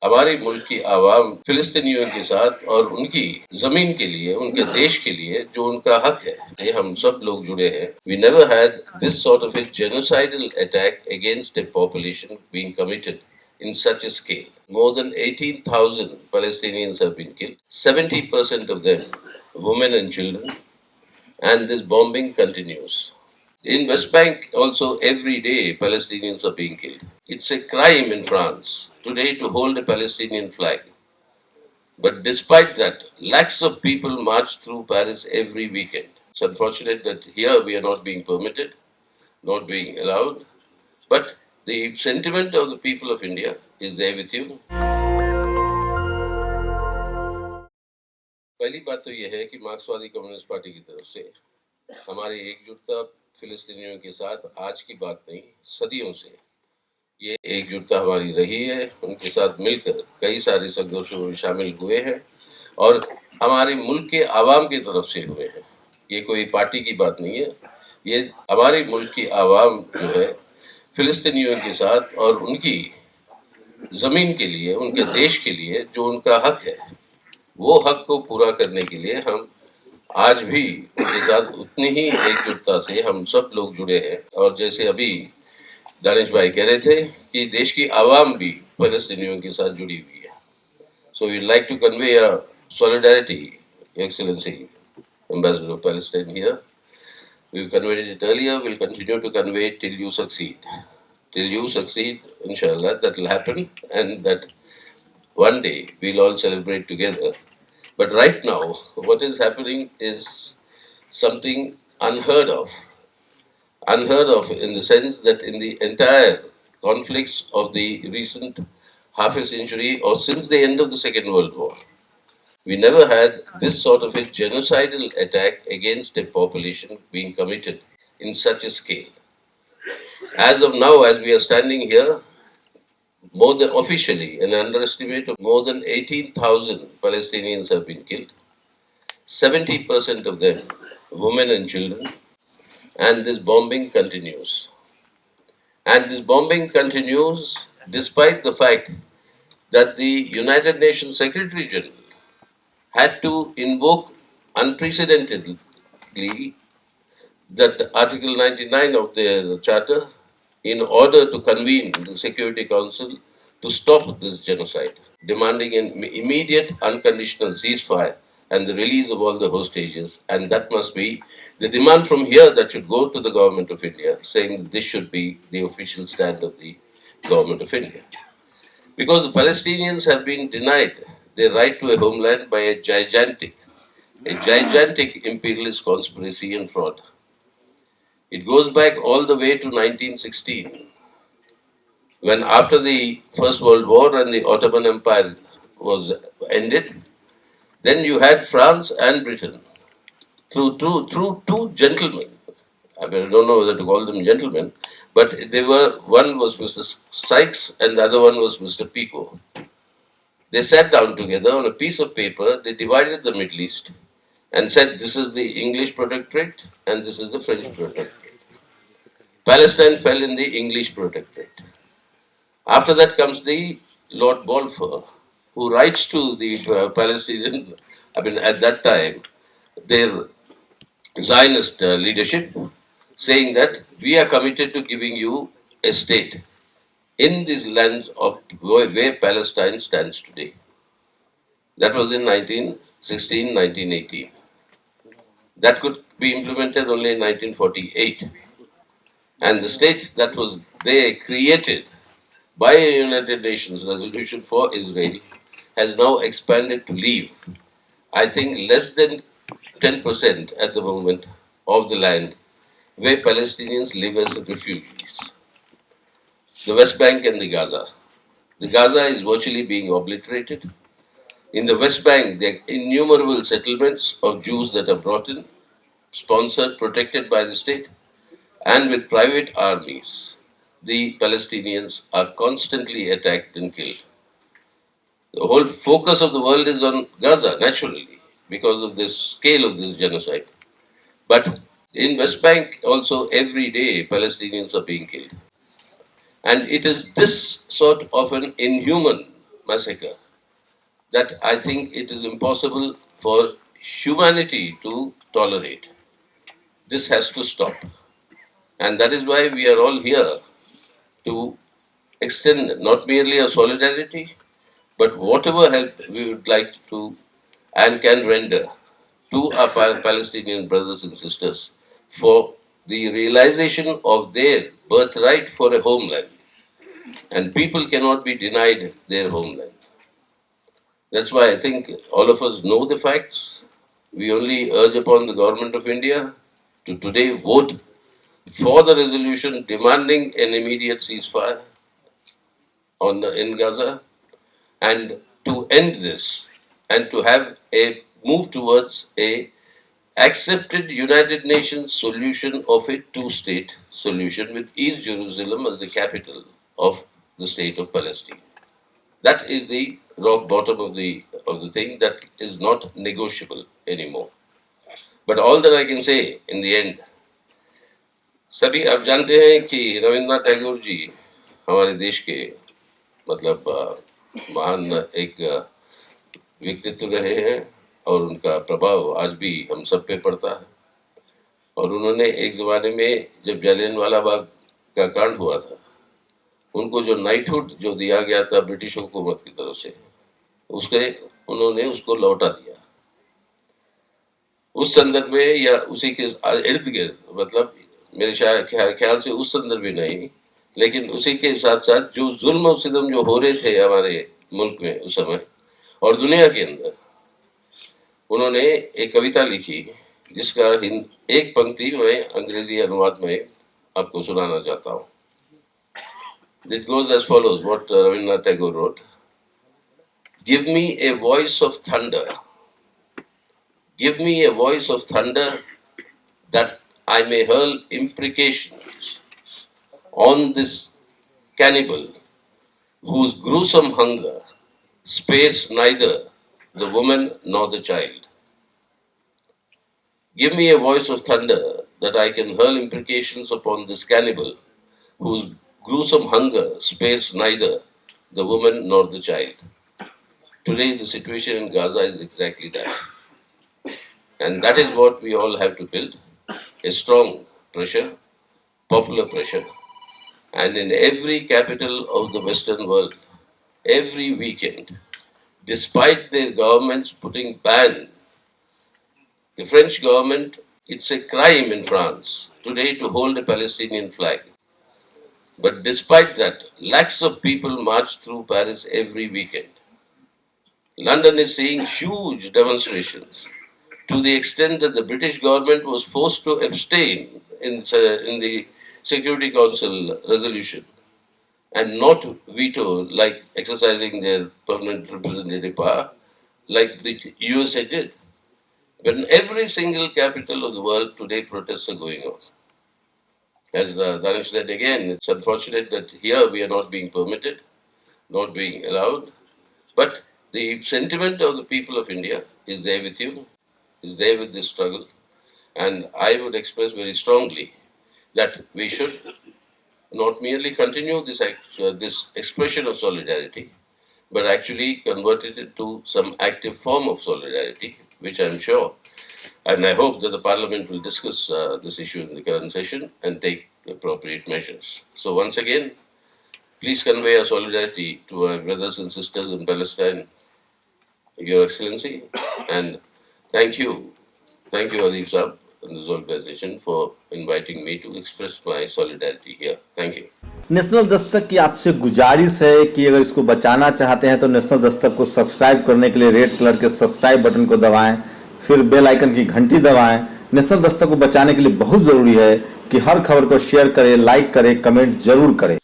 हमारे मुल्क की आवाम फिलिस्तीनियों के साथ और उनकी जमीन के लिए, उनके देश के लिए जो उनका हक है, ये हम सब लोग जुड़े हैं. We never had this sort of a genocidal attack against a population being committed in such a scale. More than 18,000 Palestinians have been killed, 70% of them women and children, and this bombing continues. In West Bank, also every day Palestinians are being killed. It's a crime in France today to hold a Palestinian flag. But despite that, lakhs of people march through Paris every weekend. It's unfortunate that here we are not being permitted, not being allowed. But the sentiment of the people of India is there with you. पहली बात तो यह है कि मार्क्सवादी communist party की तरफ से हमारी एकजुटता फिलिस्तीनियों के साथ आज की बात नहीं, सदियों से ये एकजुटता हमारी रही है. उनके साथ मिलकर कई सारे संघर्षों में शामिल हुए हैं और हमारे मुल्क के आवाम की तरफ से हुए हैं. ये कोई पार्टी की बात नहीं है. ये हमारे मुल्क की आवाम जो है फिलिस्तीनियों के साथ और उनकी जमीन के लिए, उनके देश के लिए जो उनका हक है, वो हक को पूरा करने के लिए हम आज भी उनके साथ उतनी ही एकजुटता से हम सब लोग जुड़े हैं. और जैसे अभी दानिश भाई कह रहे थे कि देश की आवाम भी फलस्तीनियों के साथ जुड़ी हुई है. So we like to convey a solidarity, Excellency, Ambassador of Palestine here. We've conveyed it earlier, we'll continue to convey it till you succeed. Till you succeed, inshallah, that will happen, and that one day we'll all celebrate together. But right now, what is happening is something unheard of. Unheard of in the sense that in the entire conflicts of the recent half a century or since the end of the Second World War, we never had this sort of a genocidal attack against a population being committed in such a scale. As of now, as we are standing here, more than officially, an underestimate of more than 18,000 Palestinians have been killed, 70% of them women and children, and this bombing continues. And this bombing continues despite the fact that the United Nations Secretary General had to invoke unprecedentedly that Article 99 of their charter in order to convene the Security Council to stop this genocide, demanding an immediate unconditional ceasefire and the release of all the hostages. And that must be the demand from here that should go to the government of India, saying that this should be the official stand of the government of India. Because the Palestinians have been denied their right to a homeland by a gigantic imperialist conspiracy and fraud. It goes back all the way to 1916, when after the First World War and the Ottoman Empire was ended, then you had France and Britain through two gentlemen. I don't know whether to call them gentlemen, but they were, one was Mr. Sykes and the other one was Mr. Picot. They sat down together on a piece of paper, they divided the Middle East and said this is the English protectorate and this is the French protectorate. Palestine fell in the English protectorate. After that comes the Lord Balfour, who writes to the Palestinian, at that time, their Zionist leadership, saying that we are committed to giving you a state in these lands of where Palestine stands today. That was in 1916, 1918. That could be implemented only in 1948. And the state that was there created by a United Nations resolution for Israel has now expanded to leave, I think, less than 10% at the moment of the land where Palestinians live as refugees. The West Bank and the Gaza. The Gaza is virtually being obliterated. In the West Bank, there are innumerable settlements of Jews that are brought in, sponsored, protected by the state, and with private armies. The Palestinians are constantly attacked and killed. The whole focus of the world is on Gaza, naturally, because of the scale of this genocide. But in West Bank, also every day Palestinians are being killed. And it is this sort of an inhuman massacre that I think it is impossible for humanity to tolerate. This has to stop. And that is why we are all here to extend not merely a solidarity, but whatever help we would like to and can render to our Palestinian brothers and sisters for the realization of their birthright for a homeland. And people cannot be denied their homeland. That's why I think all of us know the facts. We only urge upon the government of India to today vote for the resolution demanding an immediate ceasefire in Gaza and to end this and to have a move towards a accepted United Nations solution of a two-state solution with East Jerusalem as the capital of the state of Palestine. That is the rock bottom of the thing that is not negotiable anymore. But all that I can say in the end, सभी आप जानते हैं कि रविंद्रनाथ टैगोर जी हमारे देश के मतलब महान एक व्यक्तित्व रहे हैं और उनका प्रभाव आज भी हम सब पे पड़ता है। और उन्होंने एक ज़माने में जब जालियनवाला बाग का कांड हुआ था, उनको जो नाइटहुड जो दिया गया था ब्रिटिश हुकूमत की तरफ से, उन्होंने उसको लौटा दिया। उस संदर्भ में या उसी के इर्द गिर्द मतलब मेरे ख्याल से उस संदर्भ में नहीं, लेकिन उसी के साथ साथ जो जुल्म और सितम जो हो रहे थे हमारे मुल्क में उस समय और दुनिया के अंदर, उन्होंने एक कविता लिखी जिसका एक पंक्ति मैं अंग्रेजी अनुवाद में आपको सुनाना चाहता हूँ। It goes as follows, what Rabindranath Tagore wrote. Give me a voice of thunder. Give me a voice of thunder that I may hurl imprecations on this cannibal whose gruesome hunger spares neither the woman nor the child. Give me a voice of thunder that I can hurl imprecations upon this cannibal whose gruesome hunger spares neither the woman nor the child. Today the situation in Gaza is exactly that. And that is what we all have to build, a strong pressure, popular pressure. And in every capital of the Western world, every weekend, despite their governments putting ban, the French government, it's a crime in France today to hold a Palestinian flag. But despite that, lakhs of people march through Paris every weekend. London is seeing huge demonstrations to the extent that the British government was forced to abstain in the Security Council resolution and not veto, like exercising their permanent representative power, like the USA did. But in every single capital of the world today, protests are going on. As Danish said again, it's unfortunate that here we are not being permitted, not being allowed. But the sentiment of the people of India is there with you, is there with this struggle. And I would express very strongly that we should not merely continue this expression of solidarity, but actually convert it into some active form of solidarity, which I'm sure, and I hope that the Parliament will discuss this issue in the current session and take appropriate measures. So once again, please convey our solidarity to our brothers and sisters in Palestine, Your Excellency, and thank you, Adib Saab and this organization for inviting me to express my solidarity here. Thank you. National Dastak की आपसे गुजारिश है कि अगर इसको बचाना चाहते हैं तो नेशनल दस्तक को सब्सक्राइब करने के लिए रेड कलर के सब्सक्राइब बटन को दबाएं, फिर बेल आइकन की घंटी दबाएं। नेशनल दस्तक को बचाने के लिए बहुत जरूरी है कि हर खबर को शेयर करें, लाइक करें, कमेंट जरूर करें।